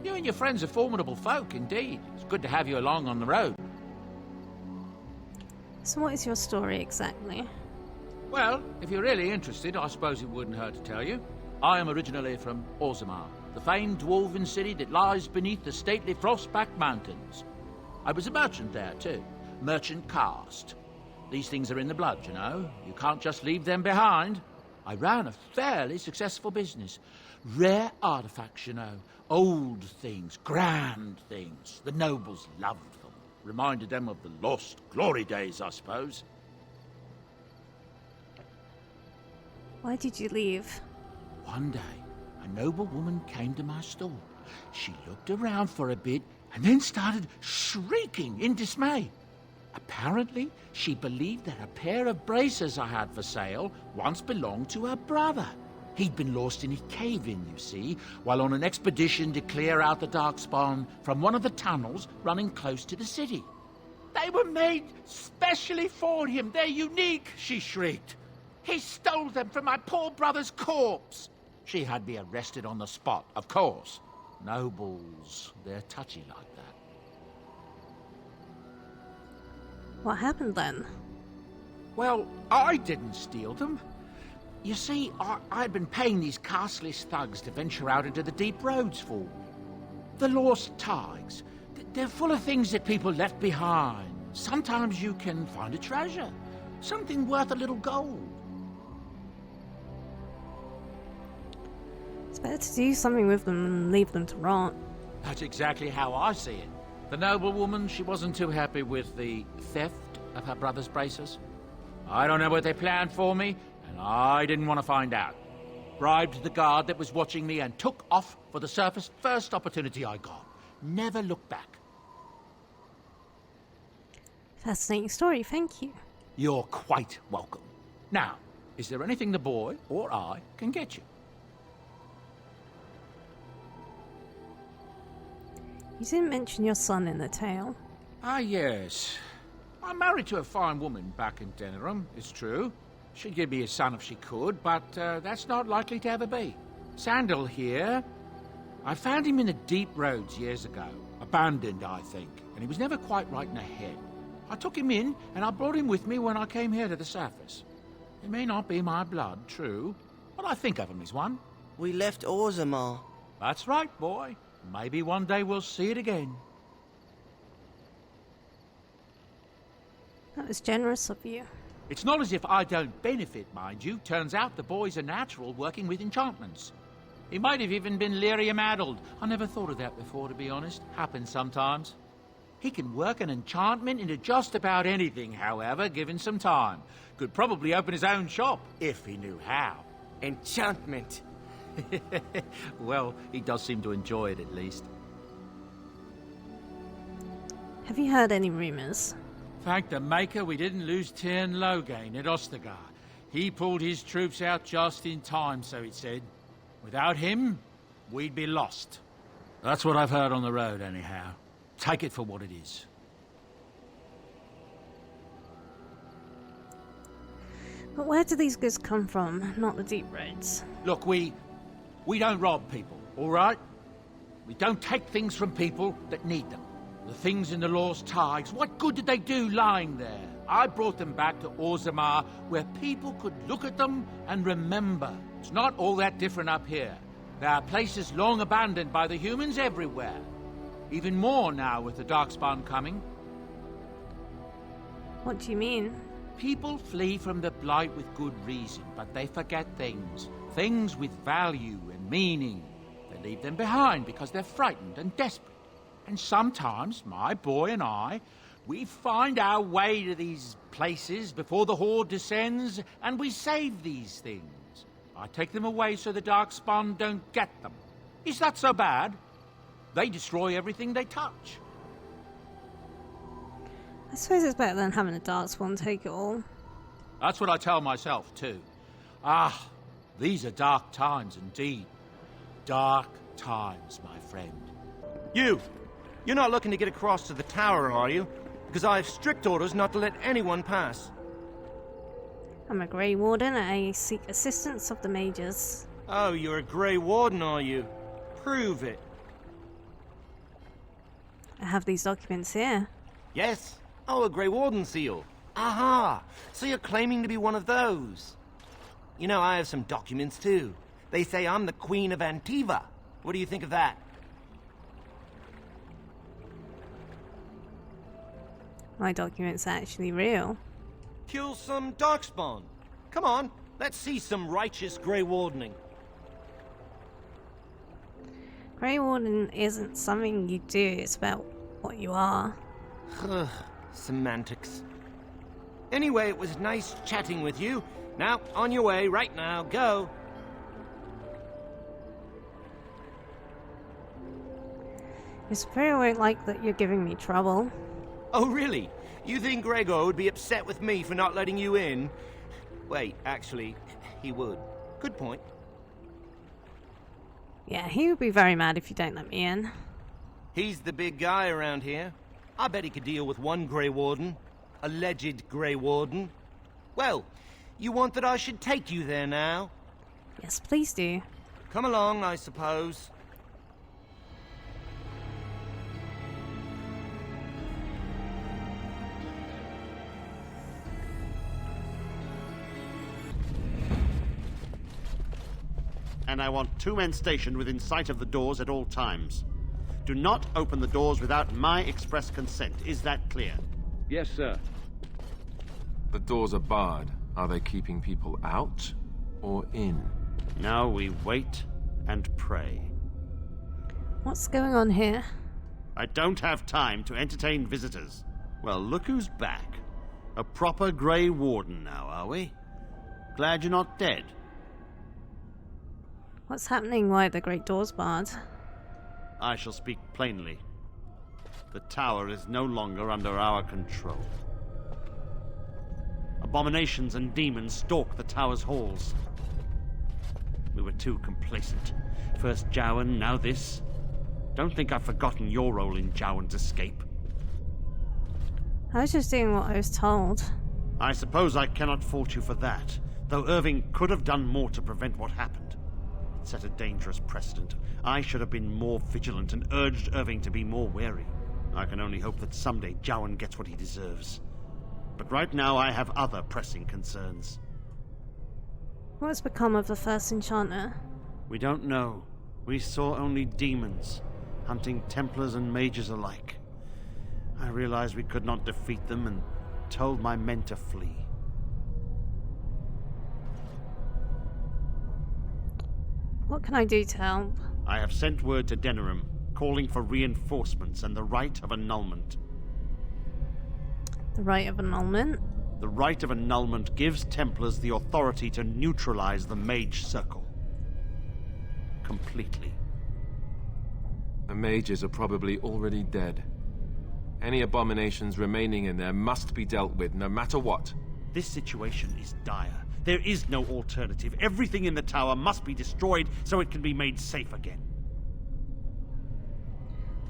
You and your friends are formidable folk, indeed. It's good to have you along on the road. So what is your story exactly? Well, if you're really interested, I suppose it wouldn't hurt to tell you. I am originally from Orzammar, the famed dwarven city that lies beneath the stately Frostback Mountains. I was a merchant there, too. Merchant caste. These things are in the blood, you know. You can't just leave them behind. I ran a fairly successful business. Rare artifacts, you know. Old things, grand things. The nobles loved them. Reminded them of the lost glory days, I suppose. Why did you leave? One day, a noble woman came to my store. She looked around for a bit and then started shrieking in dismay. Apparently, she believed that a pair of braces I had for sale once belonged to her brother. He'd been lost in a cave-in, you see, while on an expedition to clear out the Darkspawn from one of the tunnels running close to the city. They were made specially for him. They're unique, she shrieked. He stole them from my poor brother's corpse. She had me arrested on the spot, of course. Nobles, they're touchy like that. What happened then? Well, I didn't steal them. You see, I'd been paying these castless thugs to venture out into the deep roads for me. The lost tigers. They're full of things that people left behind. Sometimes you can find a treasure. Something worth a little gold. It's better to do something with them than leave them to rot. That's exactly how I see it. The noblewoman, she wasn't too happy with the theft of her brother's braces. I don't know what they planned for me, and I didn't want to find out. Bribed the guard that was watching me and took off for the surface first opportunity I got. Never looked back. Fascinating story, thank you. You're quite welcome. Now, is there anything the boy or I can get you? You didn't mention your son in the tale. Ah, yes. I'm married to a fine woman back in Denerim, it's true. She'd give me a son if she could, but that's not likely to ever be. Sandal here. I found him in the deep roads years ago. Abandoned, I think, and he was never quite right in the head. I took him in, and I brought him with me when I came here to the surface. He may not be my blood, true, but I think of him as one. We left Orzammar. That's right, boy. Maybe one day we'll see it again. That was generous of you. It's not as if I don't benefit, mind you. Turns out the boy's a natural working with enchantments. He might have even been lyrium-addled. I never thought of that before, to be honest. Happens sometimes. He can work an enchantment into just about anything, however, given some time. Could probably open his own shop, if he knew how. Enchantment. Well, he does seem to enjoy it, at least. Have you heard any rumors? Thank the Maker we didn't lose Tyrn Loghain at Ostagar. He pulled his troops out just in time, so it said. Without him, we'd be lost. That's what I've heard on the road, anyhow. Take it for what it is. But where do these goods come from, not the deep roads? Look, we don't rob people, all right? We don't take things from people that need them. The things in the Lost Tigers, what good did they do lying there? I brought them back to Orzammar, where people could look at them and remember. It's not all that different up here. There are places long abandoned by the humans everywhere. Even more now with the Darkspawn coming. What do you mean? People flee from the Blight with good reason, but they forget things. Things with value and meaning. They leave them behind because they're frightened and desperate. And sometimes, my boy and I, we find our way to these places before the Horde descends, and we save these things. I take them away so the Darkspawn don't get them. Is that so bad? They destroy everything they touch. I suppose it's better than having a Darkspawn take it all. That's what I tell myself, too. Ah, these are dark times indeed. Dark times, my friend. You're not looking to get across to the tower, are you? Because I have strict orders not to let anyone pass. I'm a Grey Warden and I seek assistance of the mages. Oh, you're a Grey Warden, are you? Prove it. I have these documents here. Yes? Oh, a Grey Warden seal. Aha! So you're claiming to be one of those. You know, I have some documents too. They say I'm the Queen of Antiva. What do you think of that? My documents are actually real. Kill some Darkspawn. Come on, let's see some righteous Grey Wardening. Grey Warden isn't something you do, it's about what you are. Semantics. Anyway, it was nice chatting with you. Now, on your way, right now, go. Your superior won't like that you're giving me trouble. Oh, really? You think Gregor would be upset with me for not letting you in? Wait, actually, he would. Good point. Yeah, he would be very mad if you don't let me in. He's the big guy around here. I bet he could deal with one Grey Warden. Alleged Grey Warden. Well, you want that I should take you there now? Yes, please do. Come along, I suppose. And I want 2 men stationed within sight of the doors at all times. Do not open the doors without my express consent. Is that clear? Yes, sir. The doors are barred. Are they keeping people out or in? Now we wait and pray. What's going on here? I don't have time to entertain visitors. Well, look who's back. A proper Grey Warden now, are we? Glad you're not dead. What's happening? Why are the great doors barred? I shall speak plainly. The tower is no longer under our control. Abominations and demons stalk the tower's halls. We were too complacent. First Jowan, now this. Don't think I've forgotten your role in Jowan's escape. I was just doing what I was told. I suppose I cannot fault you for that, though Irving could have done more to prevent what happened. It set a dangerous precedent. I should have been more vigilant and urged Irving to be more wary. I can only hope that someday Jowan gets what he deserves. But right now I have other pressing concerns. What's become of the first enchanter? We don't know. We saw only demons, hunting Templars and mages alike. I realized we could not defeat them and told my men to flee. What can I do to help? I have sent word to Denerim, calling for reinforcements and the right of annulment. The right of annulment? The right of annulment gives Templars the authority to neutralize the Mage Circle. Completely. The mages are probably already dead. Any abominations remaining in there must be dealt with, no matter what. This situation is dire. There is no alternative. Everything in the tower must be destroyed so it can be made safe again.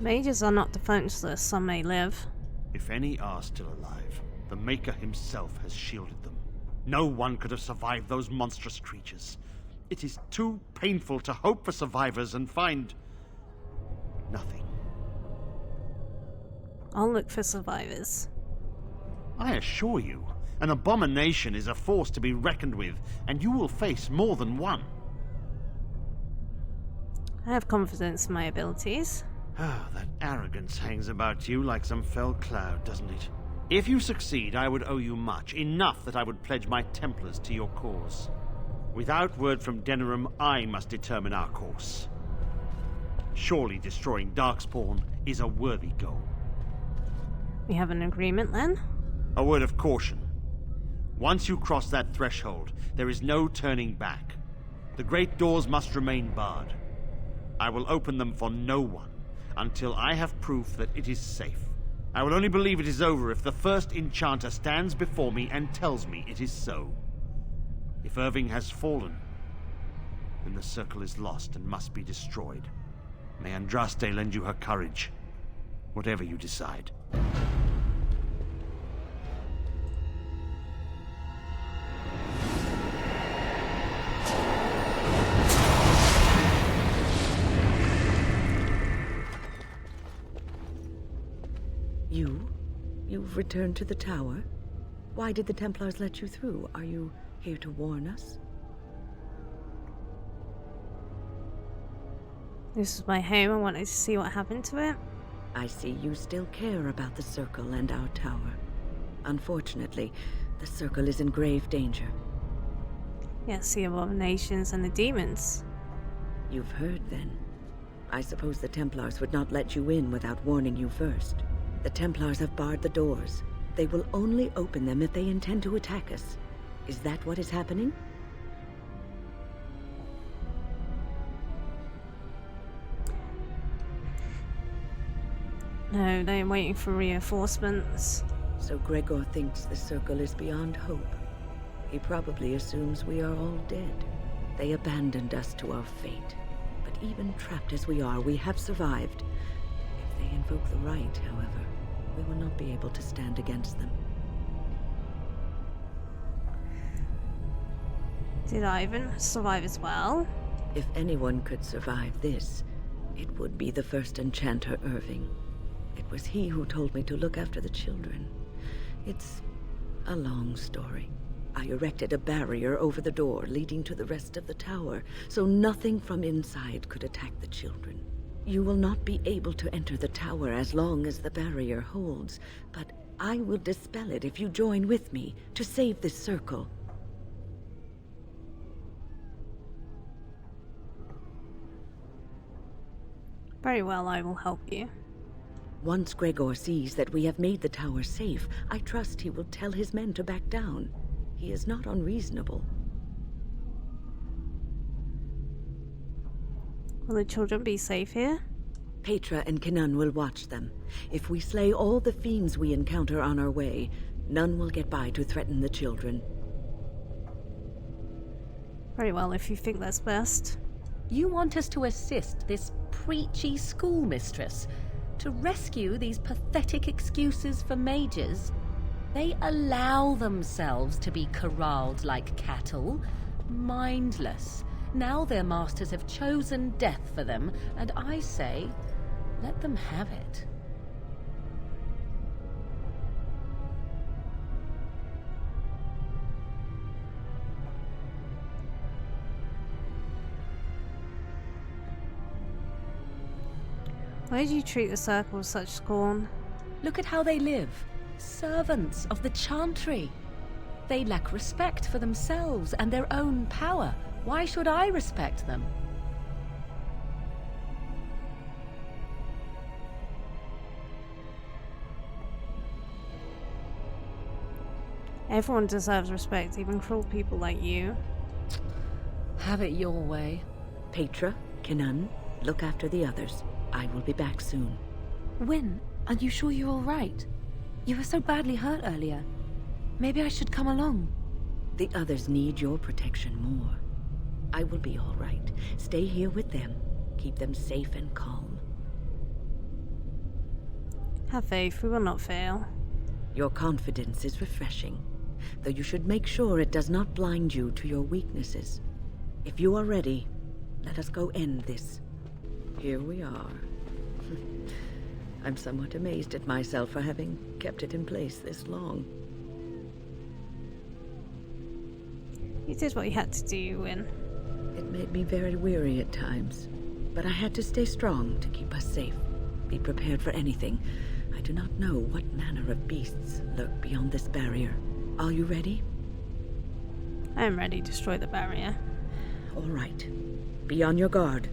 Mages are not defenseless, some may live. If any are still alive, the Maker himself has shielded them. No one could have survived those monstrous creatures. It is too painful to hope for survivors and find nothing. I'll look for survivors. I assure you, an abomination is a force to be reckoned with, and you will face more than one. I have confidence in my abilities. Ah, that arrogance hangs about you like some fell cloud, doesn't it? If you succeed, I would owe you much, enough that I would pledge my Templars to your cause. Without word from Denerim, I must determine our course. Surely destroying Darkspawn is a worthy goal. We have an agreement then? A word of caution. Once you cross that threshold, there is no turning back. The great doors must remain barred. I will open them for no one until I have proof that it is safe. I will only believe it is over if the first enchanter stands before me and tells me it is so. If Irving has fallen, then the circle is lost and must be destroyed. May Andraste lend you her courage, whatever you decide. You've returned to the tower? Why did the Templars let you through? Are you here to warn us? This is my home. I wanted to see what happened to it. I see you still care about the Circle and our tower. Unfortunately, the Circle is in grave danger. Yes, the abominations and the demons. You've heard, then. I suppose the Templars would not let you in without warning you first. The Templars have barred the doors. They will only open them if they intend to attack us. Is that what is happening? No, they're waiting for reinforcements. So Gregor thinks the Circle is beyond hope. He probably assumes we are all dead. They abandoned us to our fate. But even trapped as we are, we have survived. If they invoke the right, however, we will not be able to stand against them. Did Ivan survive as well? If anyone could survive this, it would be the first enchanter Irving. It was he who told me to look after the children. It's a long story. I erected a barrier over the door leading to the rest of the tower, so nothing from inside could attack the children. You will not be able to enter the tower as long as the barrier holds, but I will dispel it if you join with me to save this Circle. Very well, I will help you. Once Gregor sees that we have made the tower safe, I trust he will tell his men to back down. He is not unreasonable. Will the children be safe here? Petra and Kenan will watch them. If we slay all the fiends we encounter on our way, none will get by to threaten the children. Very well, if you think that's best. You want us to assist this preachy schoolmistress to rescue these pathetic excuses for mages? They allow themselves to be corralled like cattle, mindless. Now their masters have chosen death for them, and I say, let them have it. Why did you treat the Circle with such scorn? Look at how they live. Servants of the Chantry. They lack respect for themselves and their own power. Why should I respect them? Everyone deserves respect, even cruel people like you. Have it your way. Petra, Kenan, look after the others. I will be back soon. Wyn, are you sure you're all right? You were so badly hurt earlier. Maybe I should come along. The others need your protection more. I will be all right. Stay here with them. Keep them safe and calm. Have faith, we will not fail. Your confidence is refreshing, though you should make sure it does not blind you to your weaknesses. If you are ready, let us go end this. Here we are. I'm somewhat amazed at myself for having kept it in place this long. You did what you had to do, Wyn. It made me very weary at times, but I had to stay strong to keep us safe. Be prepared for anything. I do not know what manner of beasts lurk beyond this barrier. Are you ready? I am ready to destroy the barrier. All right. Be on your guard.